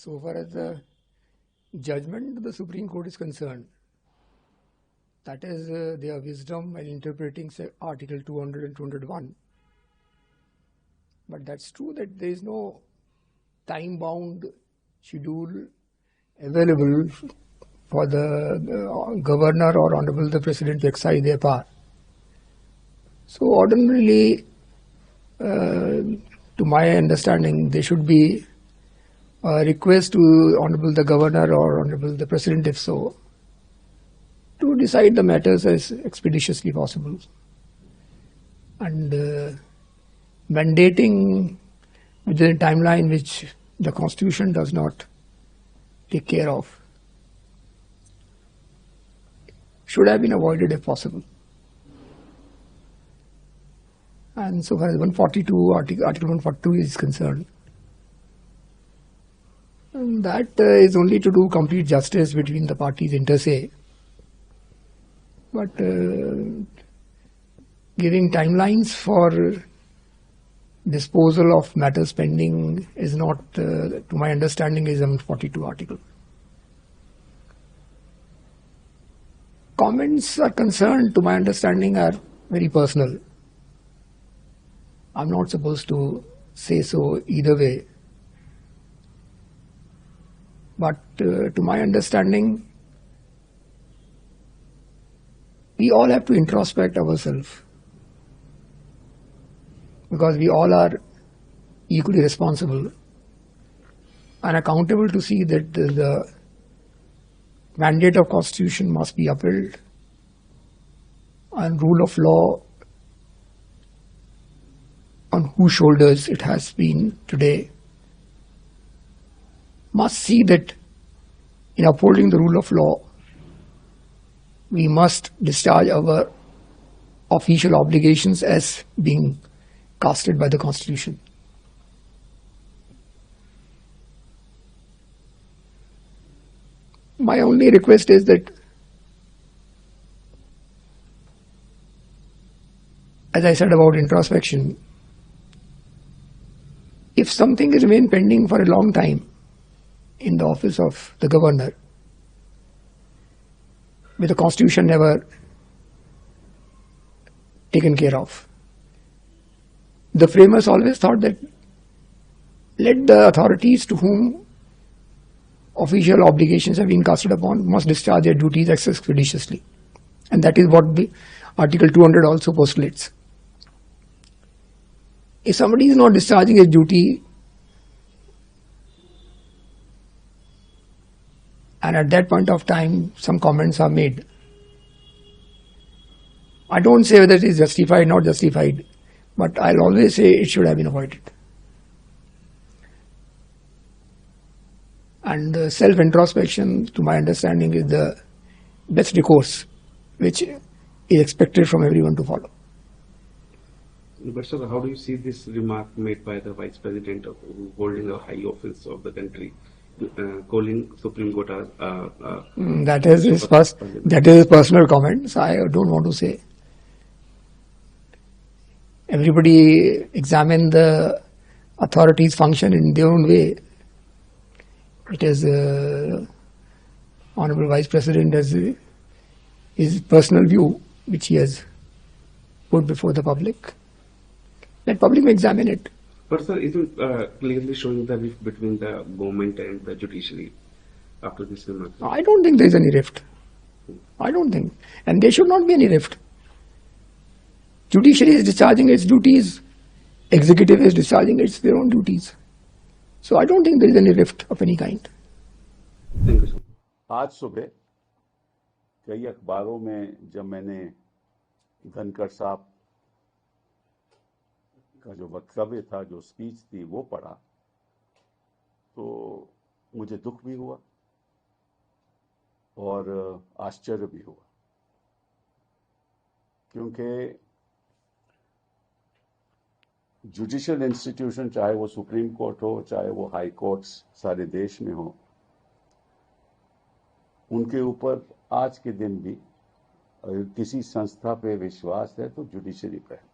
so far as the judgment of the Supreme Court is concerned, that is their wisdom in interpreting Article 200 and 201. But that's true that there is no time-bound schedule available for the governor or honorable the president to exercise their power. So ordinarily, to my understanding, there should be a request to honorable the governor or honorable the president, if so, to decide the matters as expeditiously possible, and mandating within a timeline which the Constitution does not take care of should have been avoided if possible. And so far as Article 142 is concerned, and that is only to do complete justice between the parties inter se. But giving timelines for disposal of matters pending is not, to my understanding, is 142 article. Comments are concerned, to my understanding, are very personal. I'm not supposed to say so either way. But to my understanding, we all have to introspect ourselves, because we all are equally responsible and accountable to see that the mandate of Constitution must be upheld and rule of law, on whose shoulders it has been today, must see that in upholding the rule of law, we must discharge our official obligations as being casted by the Constitution. My only request is that, as I said about introspection, if something has remained pending for a long time in the office of the governor, with the Constitution never taken care of, the framers always thought that let the authorities to whom official obligations have been casted upon must discharge their duties expeditiously. And that is what the Article 200 also postulates. If somebody is not discharging his duty, and at that point of time some comments are made, I don't say whether it is justified or not justified, but I'll always say it should have been avoided. And self-introspection, to my understanding, is the best recourse which is expected from everyone to follow. But sir, how do you see this remark made by the Vice President of holding a high office of the country, calling Supreme Court as that is his personal comments. I don't want to say. Everybody examine the authorities' function in their own way. It is Honorable Vice President as his personal view, which he has put before the public. Let public examine it. But sir, isn't clearly showing the rift between the government and the judiciary after this remark? I don't think there is any rift. I don't think. And there should not be any rift. Judiciary is discharging its duties. Executive is discharging their own duties. So I don't think there is any rift of any kind. Thank you, sir. आज सुबह कई अखबारों में जब मैंने धनखड़ साहब का जो वक्तव्य था, जो स्पीच थी, वो पढ़ा तो मुझे दुख भी हुआ और आश्चर्य भी हुआ, क्योंकि जुडिशियल इंस्टीट्यूशन, चाहे वो सुप्रीम कोर्ट हो, चाहे वो हाई कोर्ट्स सारे देश में हो, उनके ऊपर आज के दिन भी अगर किसी संस्था पे विश्वास है तो जुडिशरी पे है।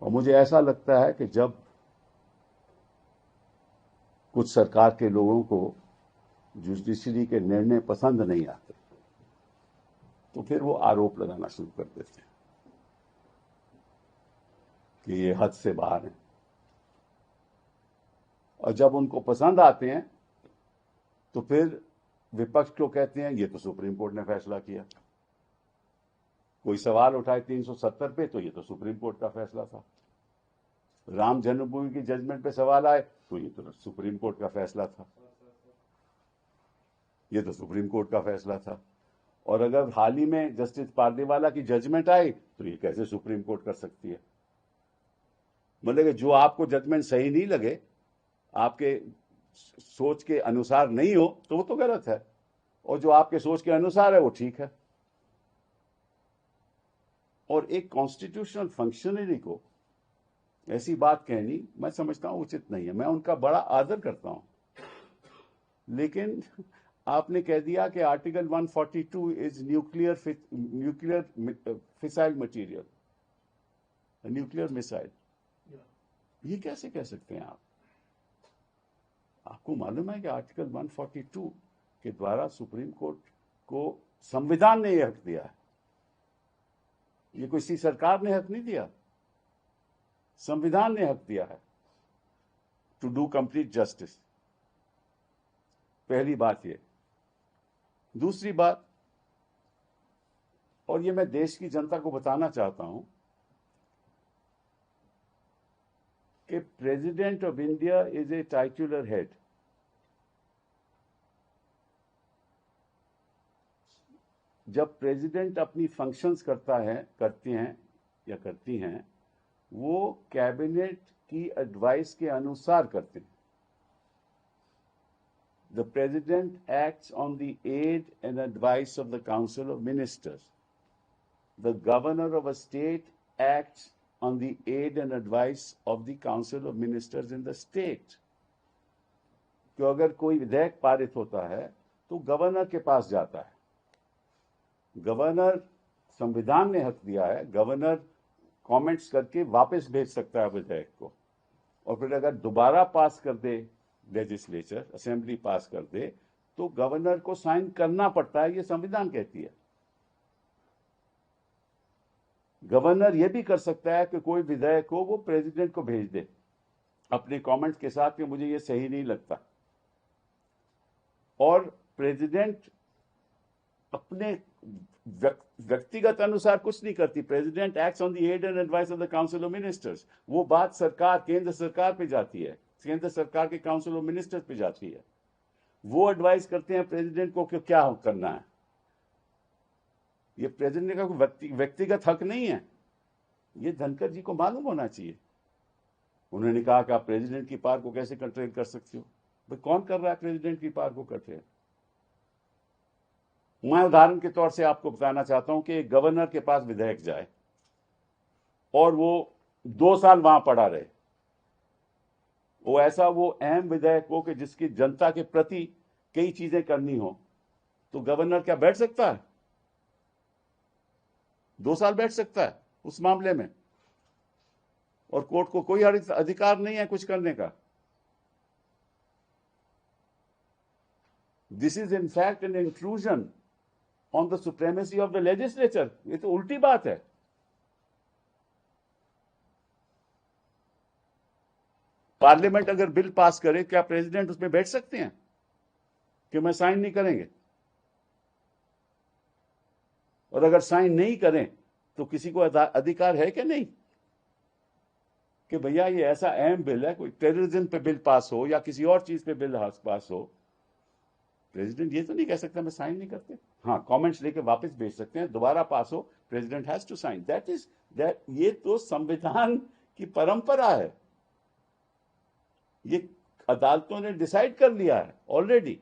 और मुझे ऐसा लगता है कि जब कुछ सरकार के लोगों को जुडिशरी के निर्णय पसंद नहीं आते, तो फिर वो आरोप लगाना शुरू कर देते हैं कि ये हद से बाहर है। और जब उनको पसंद आते हैं तो फिर विपक्ष को कहते हैं ये तो सुप्रीम कोर्ट ने फैसला किया। कोई सवाल उठाए 370 पे तो ये तो सुप्रीम कोर्ट का फैसला था। राम जन्मभूमि की जजमेंट पे सवाल आए तो ये तो सुप्रीम कोर्ट का फैसला था, ये तो सुप्रीम कोर्ट का फैसला था। और अगर हाल ही में जस्टिस पारदीवाला की जजमेंट आई तो ये कैसे सुप्रीम कोर्ट कर सकती है। मतलब जो आपको जजमेंट सही नहीं लगे, आपके सोच के अनुसार नहीं हो, तो वो तो गलत है, और जो आपके सोच के अनुसार है वो ठीक है। और एक कॉन्स्टिट्यूशनल फंक्शनरी को ऐसी बात कहनी मैं समझता हूं उचित नहीं है। मैं उनका बड़ा आदर करता हूं, लेकिन आपने कह दिया कि article 142 is nuclear fissile material, nuclear missile. ये कैसे कह सकते हैं आप? आपको मालूम है कि आर्टिकल 142 के द्वारा सुप्रीम कोर्ट को संविधान ने यह हक दिया है। ये किसी सरकार ने हक नहीं दिया, संविधान ने हक दिया है टू डू कंप्लीट जस्टिस। पहली बात ये। दूसरी बात, और ये मैं देश की जनता को बताना चाहता हूं कि president of India is a titular head. जब प्रेसिडेंट अपनी फंक्शंस करती हैं, वो कैबिनेट की एडवाइस के अनुसार करते हैं। The President acts on the aid and advice of the Council of Ministers. The Governor of a state acts on the aid and advice of the Council of Ministers in the state. तो अगर कोई विधेयक पारित होता है तो governor के पास जाता है। गवर्नर, संविधान ने हक दिया है, गवर्नर कमेंट्स करके वापस भेज सकता है विधेयक को, और फिर अगर दोबारा पास कर दे लेजिस्लेचर, असेंबली पास कर दे, तो गवर्नर को साइन करना पड़ता है, ये संविधान कहती है। गवर्नर ये भी कर सकता है कि कोई विधेयक को वो प्रेसिडेंट को भेज दे अपने कमेंट्स के साथ कि मुझे ये सही नहीं लगता, और प्रेसिडेंट अपने व्यक्तिगत अनुसार कुछ नहीं करती। President acts on the aid and advice of the council of ministers. वो बात सरकार, केंद्र सरकार पे जाती है, केंद्र सरकार के काउंसिल ऑफ मिनिस्टर्स पे जाती है। वो एडवाइस करते हैं प्रेसिडेंट को कि क्या करना है। ये प्रेसिडेंट का कोई व्यक्तिगत हक नहीं है। ये धनखड़ जी को मालूम होना चाहिए। उन्होंने कहा कि आप प्रेसिडेंट की पावर को कैसे कंट्रोल कर सकते हो। भाई कौन कर रहा है प्रेसिडेंट की पावर को कंट्रोल? मैं उदाहरण के तौर से आपको बताना चाहता हूं कि एक गवर्नर के पास विधेयक जाए और वो 2 साल वहां पड़ा रहे, वो अहम विधेयक हो कि जिसकी जनता के प्रति कई चीजें करनी हो, तो गवर्नर क्या बैठ सकता है? 2 साल बैठ सकता है उस मामले में, और कोर्ट को कोई अधिकार नहीं है कुछ करने का। This is in fact an intrusion on the supremacy of the legislature. ये तो उल्टी बात है। पार्लियामेंट अगर बिल पास करे, क्या प्रेसिडेंट उसमें बैठ सकते हैं कि मैं साइन नहीं करेंगे? और अगर साइन नहीं करें तो किसी को अधिकार है कि नहीं कि भैया ये ऐसा अहम बिल है, कोई टेररिज्म पे बिल पास हो या किसी और चीज पे बिल पास हो, प्रेसिडेंट ये तो नहीं कह सकता मैं साइन नहीं करते। हाँ, कमेंट्स लेके वापस भेज सकते हैं, दोबारा पास हो, प्रेसिडेंट हैज टू साइन। ये तो संविधान की परंपरा है। ये अदालतों ने डिसाइड कर लिया है ऑलरेडी।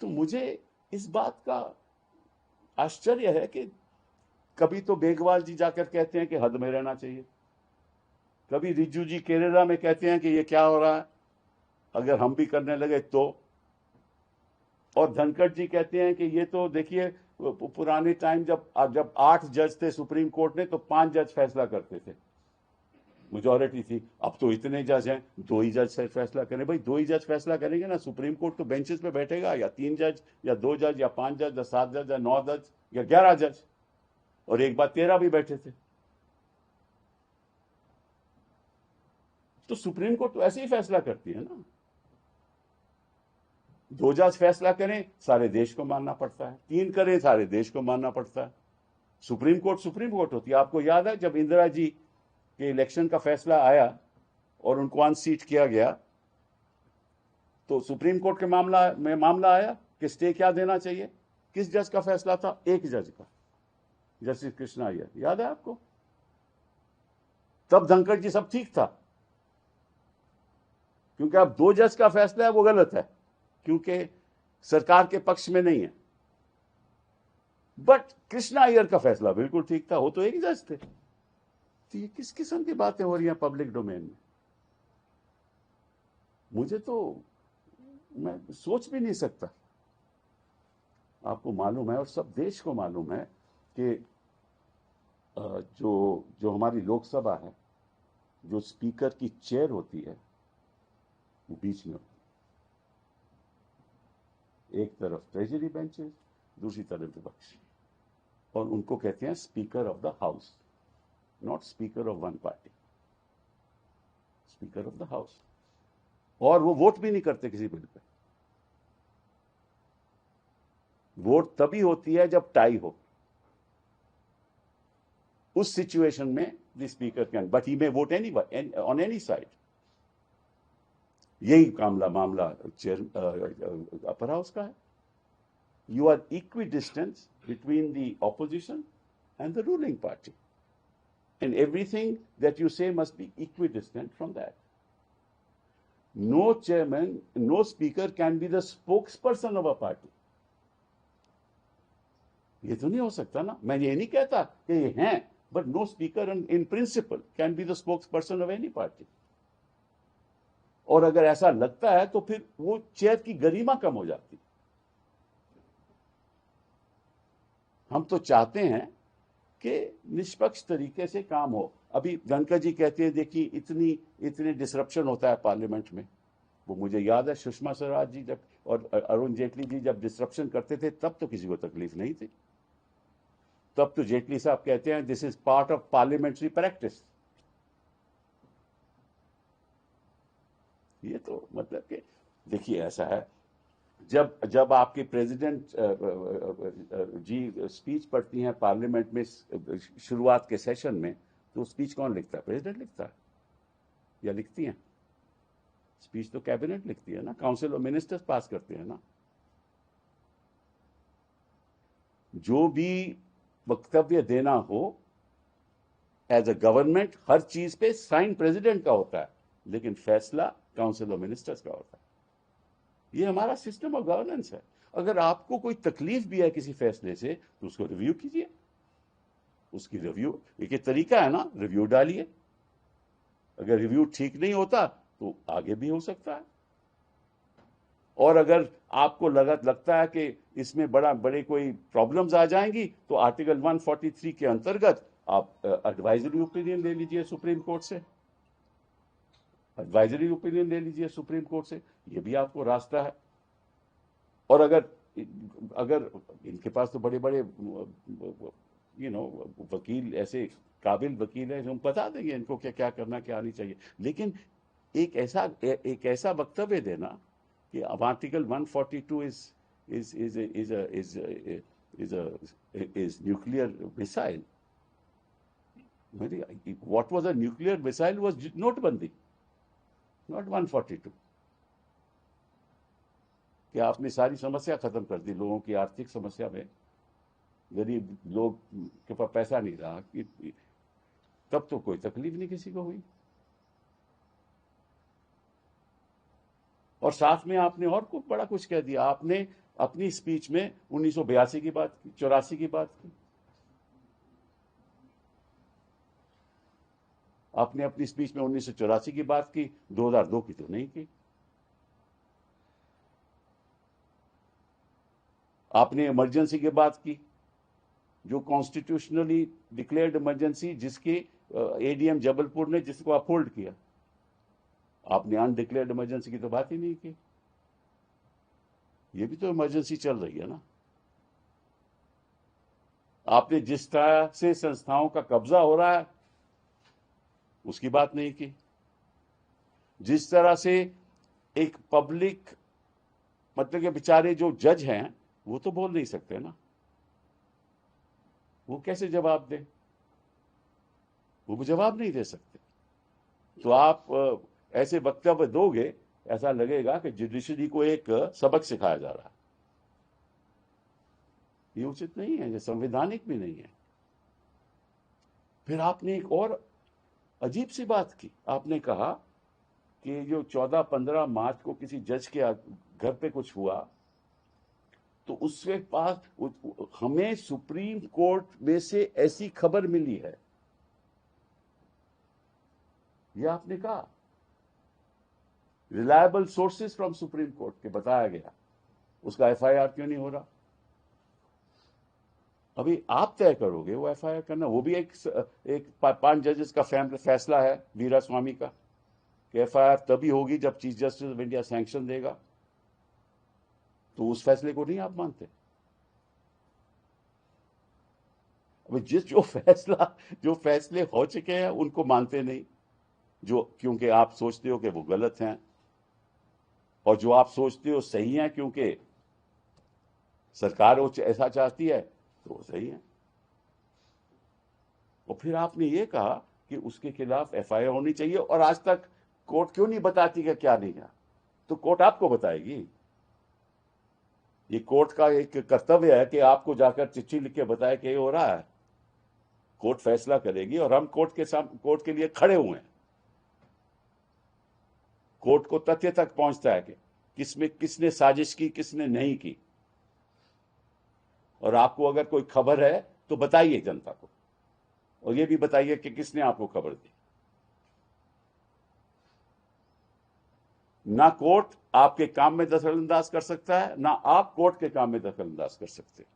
तो मुझे इस बात का आश्चर्य है कि कभी तो बेगवाल जी जाकर कहते हैं कि हद में रहना चाहिए, कभी रिज्जू जी केरला में कहते हैं कि ये क्या हो रहा है, अगर हम भी करने लगे तो, और धनखड़ जी कहते हैं कि ये तो देखिए पुराने टाइम जब 8 जज थे सुप्रीम कोर्ट में तो 5 जज फैसला करते थे। मेजोरिटी थी। अब तो इतने जज हैं, 2 ही जज से फैसला करें। भाई 2 ही जज फैसला करेंगे ना, सुप्रीम कोर्ट तो बेंचेस पे बैठेगा, या 3 जज या 2 जज या 5 जज या 7 जज या 9 जज या 11 जज, और एक बार 13 भी बैठे थे। तो सुप्रीम कोर्ट तो ऐसे ही फैसला करती है ना। 2 जज फैसला करें, सारे देश को मानना पड़ता है, 3 करें, सारे देश को मानना पड़ता है। सुप्रीम कोर्ट होती है। आपको याद है जब इंदिरा जी के इलेक्शन का फैसला आया और उनको अनसीट किया गया, तो सुप्रीम कोर्ट के मामला आया कि स्टे क्या देना चाहिए। किस जज का फैसला था? एक जज का, जस्टिस कृष्णा अय्यर। याद है आपको? तब धनखड़ जी सब ठीक था, क्योंकि अब 2 जज का फैसला है वो गलत है, क्योंकि सरकार के पक्ष में नहीं है। बट कृष्णा अय्यर का फैसला बिल्कुल ठीक था, वो तो एक जज थे। तो ये किस किस्म की बातें हो रही हैं पब्लिक डोमेन में? मुझे तो, मैं सोच भी नहीं सकता। आपको मालूम है और सब देश को मालूम है कि जो हमारी लोकसभा है, जो स्पीकर की चेयर होती है, वो बीच में होती है। एक तरफ ट्रेजरी बेंचेस, दूसरी तरफ विपक्ष, और उनको कहते हैं speaker of the house, not speaker of one party, speaker of the house. और वो वोट भी नहीं करते किसी बिल पे। वोट तभी होती है जब टाई हो। उस सिचुएशन में the speaker can, but he may vote any on any side. यही मामला चेयर अपर हाउस का है। You are equidistant between the opposition and the ruling party. And everything that you say must be equidistant from that. No chairman, no speaker can be the spokesperson of a party. ये तो नहीं हो सकता ना। मैं ये नहीं कहता कि ये हैं, but no speaker in principle can be the spokesperson of any party. और अगर ऐसा लगता है तो फिर वो चेयर की गरिमा कम हो जाती है। हम तो चाहते हैं कि निष्पक्ष तरीके से काम हो। अभी धनखड़ जी कहते हैं देखिए इतने डिसरप्शन होता है पार्लियामेंट में। वो मुझे याद है सुषमा स्वराज जी जब और अरुण जेटली जी जब डिसरप्शन करते थे, तब तो किसी को तकलीफ नहीं थी। तब तो जेटली साहब कहते हैं this is part of parliamentary practice. ये तो मतलब कि देखिए ऐसा है, जब आपके प्रेसिडेंट जी स्पीच पढ़ती हैं पार्लियामेंट में शुरुआत के सेशन में, तो स्पीच कौन लिखता है? प्रेसिडेंट लिखता है या लिखती हैं? स्पीच तो कैबिनेट लिखती है ना, काउंसिल ऑफ मिनिस्टर्स पास करते हैं ना। जो भी वक्तव्य देना हो एज अ गवर्नमेंट, हर चीज पे साइन प्रेसिडेंट का होता है, लेकिन फैसला काउंसिल ऑफ मिनिस्टर्स का होता है। ये हमारा सिस्टम ऑफ गवर्नेंस है। अगर आपको कोई तकलीफ भी है किसी फैसले से, तो उसको रिव्यू कीजिए। उसकी रिव्यू एक तरीका है ना, रिव्यू डालिए। अगर रिव्यू ठीक नहीं होता तो आगे भी हो सकता है। और अगर आपको लगता है कि इसमें बड़े कोई प्रॉब्लम्स आ जाएंगी, तो आर्टिकल 143 के अंतर्गत आप एडवाइजरी ओपिनियन ले लीजिए सुप्रीम कोर्ट से। एडवाइजरी ओपिनियन ले लीजिए सुप्रीम कोर्ट से, ये भी आपको रास्ता है। और अगर इनके पास तो बड़े बड़े वकील, ऐसे काबिल वकील हैं जो हम बता देंगे इनको क्या करना, क्या नहीं चाहिए। लेकिन एक ऐसा वक्तव्य देना कि अब article 142 is nuclear missile. What was a nuclear missile was नोटबंदी, नॉट 142। कि आपने सारी समस्या खत्म कर दी लोगों की आर्थिक समस्या में। गरीब लोग के पास पैसा नहीं रहा, तब तो कोई तकलीफ नहीं किसी को हुई। और साथ में आपने और कुछ बड़ा कुछ कह दिया। आपने अपनी स्पीच में 1982 की बात की, 84 की बात की। आपने अपनी स्पीच में 1984 की बात की, 2002 की तो नहीं की। आपने इमरजेंसी की बात की, जो कॉन्स्टिट्यूशनली डिक्लेयर्ड इमरजेंसी जिसकी एडीएम जबलपुर ने जिसको अपहोल्ड किया, आपने अनडिक्लेयर्ड इमरजेंसी की तो बात ही नहीं की। ये भी तो इमरजेंसी चल रही है ना। आपने जिस तरह से संस्थाओं का कब्जा हो रहा है उसकी बात नहीं की। जिस तरह से एक पब्लिक, मतलब कि बेचारे जो जज हैं वो तो बोल नहीं सकते ना, वो कैसे जवाब दें? वो भी जवाब नहीं दे सकते। तो आप ऐसे वक्तव्य दोगे, ऐसा लगेगा कि जुडिशरी को एक सबक सिखाया जा रहा है। ये उचित नहीं है, ये संवैधानिक भी नहीं है। फिर आपने एक और अजीब सी बात की। आपने कहा कि जो 14-15 मार्च को किसी जज के घर पे कुछ हुआ तो उसके पास हमें सुप्रीम कोर्ट में से ऐसी खबर मिली है, ये आपने कहा, reliable sources from supreme court के बताया गया। उसका एफआईआर क्यों नहीं हो रहा? अभी आप तय करोगे वो एफआईआर करना। वो भी एक 5 जजेस का फैसला है वीरा स्वामी का कि एफआईआर तभी होगी जब chief justice of India sanction देगा। तो उस फैसले को नहीं आप मानते? अभी जो फैसले हो चुके हैं उनको मानते नहीं, जो क्योंकि आप सोचते हो कि वो गलत हैं, और जो आप सोचते हो सही हैं क्योंकि सरकार वो ऐसा चाहती है तो वो सही है। और फिर आपने ये कहा कि उसके खिलाफ एफआईआर होनी चाहिए, और आज तक कोर्ट क्यों नहीं बताती कि क्या नहीं है? तो कोर्ट आपको बताएगी। ये कोर्ट का एक कर्तव्य है कि आपको जाकर चिट्ठी लिख के बताए कि ये हो रहा है। कोर्ट फैसला करेगी और हम कोर्ट के लिए खड़े हुए हैं। कोर्ट को तथ्य तक पहुंचता है कि किसने साजिश की, किसने नहीं की। और आपको अगर कोई खबर है तो बताइए जनता को, और ये भी बताइए कि किसने आपको खबर दी। ना कोर्ट आपके काम में दखल अंदाज कर सकता है, ना आप कोर्ट के काम में दखल अंदाज कर सकते हैं।